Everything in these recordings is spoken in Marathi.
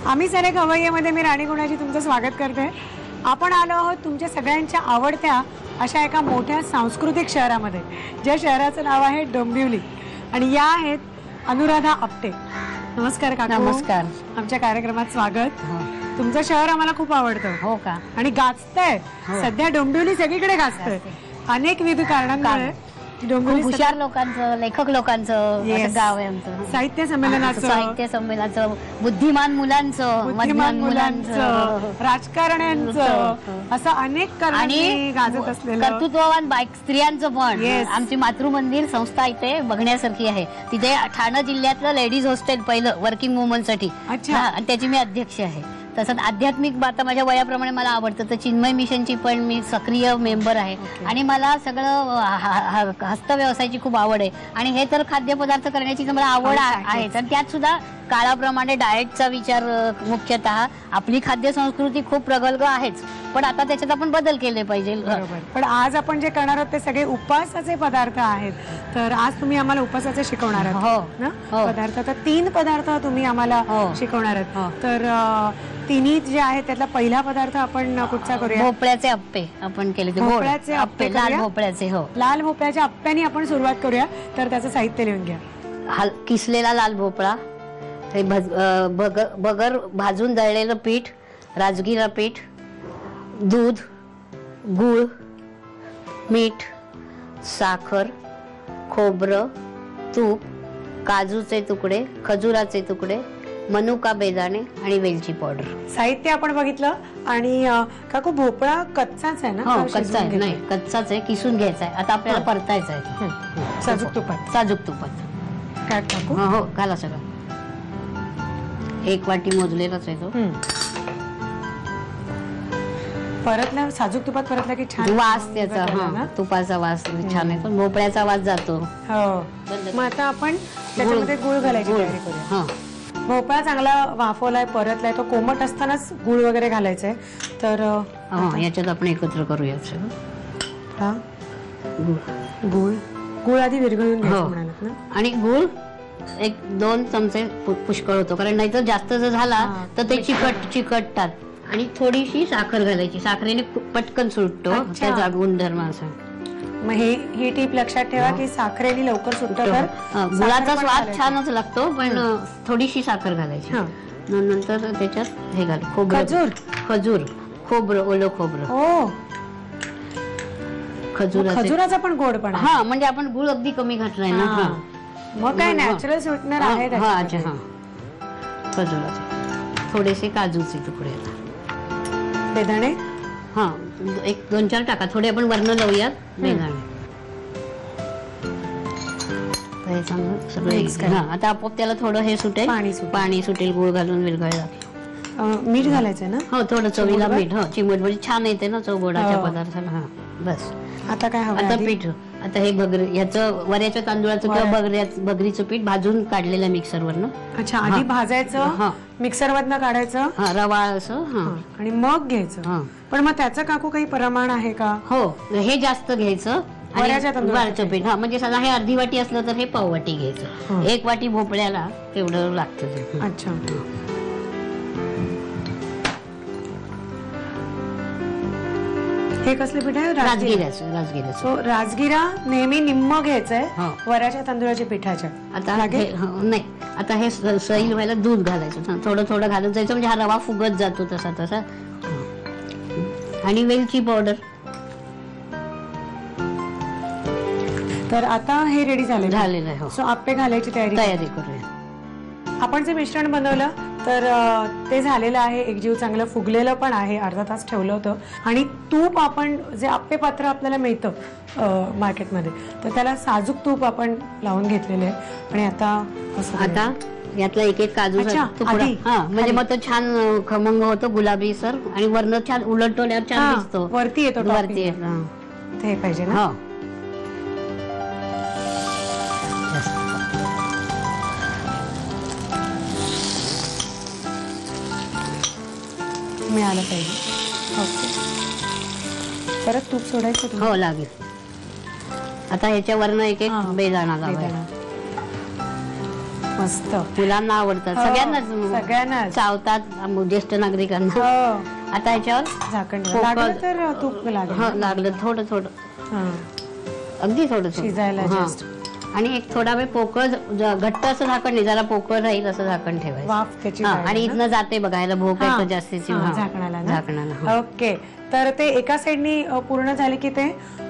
आम्ही सारे खवय्येमध्ये मी राणी गुणाची तुमचं स्वागत करते। आपण आलो आहोत तुमच्या सगळ्यांच्या आवडत्या अशा एका मोठ्या सांस्कृतिक शहरामध्ये, ज्या शहराचं नाव आहे डोंबिवली, आणि या आहेत अनुराधा आपटे। नमस्कार काकू। नमस्कार। आमच्या कार्यक्रमात स्वागत। तुमचं शहर आम्हाला खूप आवडतं। हो का? आणि गाजतंय सध्या डोंबिवली, सगळीकडे गाजतंय अनेक विविध कारणांमुळे। डोंबिवली हुशार लोकांचं, लेखक लोकांचं गाव आहे आमचं। साहित्य संमेलनाचं, बुद्धिमान मुलांचं, राजकारण्यांचं, असं अनेक कारणांनी गाजत असलेलं कर्तृत्ववान बाईक स्त्रियांचं पण आमची मातृमंदिर संस्था इथे बघण्यासारखी आहे। तिथे ठाणे जिल्ह्यातलं लेडीज हॉस्टेल पहिलं वर्किंग वुमन साठी, आणि त्याची मी अध्यक्ष आहे। तसंच आध्यात्मिक आता माझ्या वयाप्रमाणे मला आवडतं तर चिन्मय मिशनची पण मी सक्रिय मेंबर आहे। आणि मला सगळं हस्त व्यवसायाची खूप आवड आहे, आणि हे तर खाद्यपदार्थ करण्याची मला आवड आहे। तर त्यात सुद्धा काळाप्रमाणे डाएटचा विचार मुख्यतः। आपली खाद्य संस्कृती खूप प्रगल्भ आहेच, पण आता त्याच्यात आपण बदल केले पाहिजे। पण आज आपण जे करणार आहोत ते सगळे उपवासाचे पदार्थ आहेत, तर आज तुम्ही आम्हाला उपवासाचे शिकवणार आहात ना पदार्थ। तर 3 पदार्थ तुम्ही आम्हाला शिकवणार आहात। तर तिन्ही जे आहेत त्यातला पहिला पदार्थ आपण कुठचा करूया? भोपळ्याचे अप्पे आपण केले, भोपळ्याचे अप्पे, लाल भोपळ्याचे। हो, लाल भोपळ्याच्या अप्प्याने आपण सुरुवात करूया। तर त्याचं साहित्य लिहून घ्या। किसलेला लाल भोपळा, बगर भाजून दळलेलं पीठ, राजगिरा पीठ, दूध, गूळ, मीठ, साखर, खोबरं, तूप, काजूचे तुकडे, खजुराचे तुकडे, मनुका बेदाणे आणि वेलची पावडर। साहित्य आपण बघितलं। आणि काकू भोपळा कच्चाच आहे ना? हो, कच्चा आहे, नाही कच्चाच आहे, किसून घ्यायचा आहे। आता आपल्याला परतायचा आहे साजूक तुपात। साजूक तुपात काय काकू? हो, घाला सगळं। 1 वाटी मोजलेलाच आहे तो। परतल्या साजूक तुपात परतला की छान वास त्याचा, तुपाचा वास छान आहे, पण भोपळ्याचा वास जातो। हो, मग आता आपण त्याच्यामध्ये गुळ घालायची तयारी करूया। भोपळा चांगला वाफवलाय, परतलाय, तो कोमट असतानाच गुळ वगैरे घालायचंय। तर याच्यात आपण एकत्र करूया हा गुळ। गुळ आधी विरघळून घ्यायचं म्हणालात ना? आणि गुळ 1-2 चमचे पुष्कळ होतो, कारण नाहीतर जास्त जर झाला तर ते चिकटतात। आणि थोडीशी साखर घालायची, साखरेने पटकन सुटतो त्याचा गुणधर्म असा। मग ही टीप लक्षात ठेवा की साखरेने लवकर सुटतो, तर गुळाचा स्वाद छानच लागतो, पण थोडीशी साखर घालायची। नंतर त्याच्यात हे घाल, खजूर, खोबरं, ओलं खोबरं, खजुराचा पण गोडपणा। हा, म्हणजे आपण गुळ अगदी कमी घातलाय ना, मग काय नॅचरल स्वीटनर आहे। खजुराचे, थोडेसे काजूचे तुकडे, बेदाणे 1-2-4 टाका, थोडे आपण वर्ण लावूयात बेदाणे। आता आपोआप त्याला थोडं हे सुटेल, पाणी सुटेल, गुळ घालून विरघळला। मीठ घालायचं ना? हो, थोडं चवीला मीठ। हो, चिमटभर छान येते ना चव गोडाच्या पदार्थाला। बस, आता काय हवं? आता पीठ, आता हे ह्याचं वऱ्याच्या तांदूळाचं किंवा बगरीचं पीठ भाजून काढलेलं मिक्सरवरनं। अच्छा, आधी भाजायचं, मिक्सरवरनं काढायचं रवा असं, आणि मग घ्यायचं। पण मग त्याचं काकू काही प्रमाण आहे का? हो, हे जास्त घ्यायचं, वरचं पीठ म्हणजे साधा हे अर्धी वाटी असलं तर हे पाव वाटी घ्यायचं। 1 वाटी भोपळ्याला तेवढं लागतं। अच्छा, हे कसले पीठ आहे? राजगिऱ्याचं। राजगिरा नेहमी निम्म घ्यायचंय वऱ्याच्या तांदूळाच्या पिठाच्या। आता नाही, आता हे सैल व्हायला दूध घालायचं, थोडं थोडं घालत जायचं, म्हणजे हा रवा फुगत जातो तसा तसा। आणि वेलची पावडर। तर आता हे रेडी झालेलं आहे। सो आप्पे घालायची तयारी करूया। आपण जे मिश्रण बनवलं तर ते झालेलं आहे, एकजीव चांगलं फुगलेलं पण आहे। अर्धा तास ठेवलं होतं। आणि तूप, आपण जे आप्पे पात्र आपल्याला मिळतं मार्केटमध्ये, तर त्याला साजूक तूप आपण लावून घेतलेलं आहे। आणि आता यातला एक काजूचा तुकडा, म्हणजे मग तो छान खमंग होतो, गुलाबी सर, आणि वर्ण छान उलटवल्यावर छान दिसतो, वरती येतो, वरती ते पाहिजे ना? मिळालं पाहिजे। परत तूप सोडायचं? हो, लागेल। आता ह्याच्या वरनं एक बेदाणा लावायचा। मस्त. मुलांना आवडतात, सगळ्यांनाच चावतात, ज्येष्ठ नागरिकांना. आता याच्यावर झाकण लागलं तर तूप लागेल. लागलं थोडं अगदी थोडं शिजायला just. आणि एक थोडा वेळ पोकळ घट्ट असं झाकण नाही, जरा पोकळ राहील असं झाकण ठेवायचं. वाफ त्याची आणि इथनं जाते बघायला भोक जास्तीची झाकणाला. ओके, तर ते एका साईडनी पूर्ण झाले की ते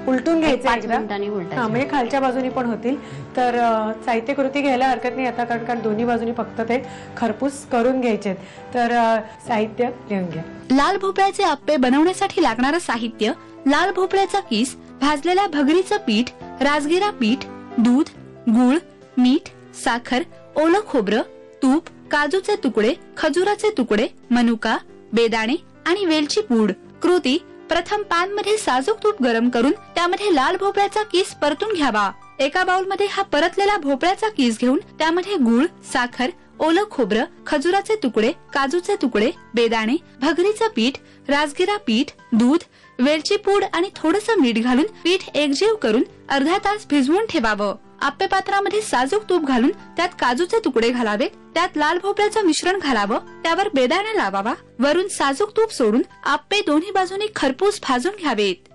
उलटून घ्यायचं एकदा, म्हणजे खालच्या बाजूनी पण होतील. तर साहित्य कृती घ्यायला हरकत नाही आता, कारण दोन्ही बाजूनी फक्त ते खरपूस करून घ्यायचे. तर साहित्य लिहून घ्या. लाल भोपळ्याचे आप्पे बनवण्यासाठी लागणारं साहित्य: लाल भोपळ्याचा किस, भाजलेल्या भगरीचं पीठ, राजगिरा पीठ, दूध, गूळ, मीठ, साखर, ओलं खोबरं, तूप, काजूचे तुकडे, खजुराचे तुकडे, मनुका, बेदाणे आणि वेलची पूड. कृती: प्रथम पॅन मध्ये साजूक तूप गरम करून त्यामध्ये लाल भोपळ्याचा किस परतून घ्यावा. एका बाउल मध्ये हा परतलेला भोपळ्याचा किस घेऊन त्यामध्ये गूळ, साखर, ओलं खोबरं, खजुराचे तुकडे, काजूचे तुकडे, बेदाणे, भगरीचं पीठ, राजगिरा पीठ, दूध, वेलची पूड आणि थोडंसं मीठ घालून पीठ एकजीव करून अर्धा तास भिजवून ठेवावं. आप्पे पात्रामध्ये साजूक तूप घालून त्यात काजूचे तुकडे घालावेत, त्यात लाल भोपळ्याचं मिश्रण घालावं, त्यावर बेदाणे लावावा, वरून साजूक तूप सोडून आप्पे दोन्ही बाजूनी खरपूस भाजून घ्यावेत.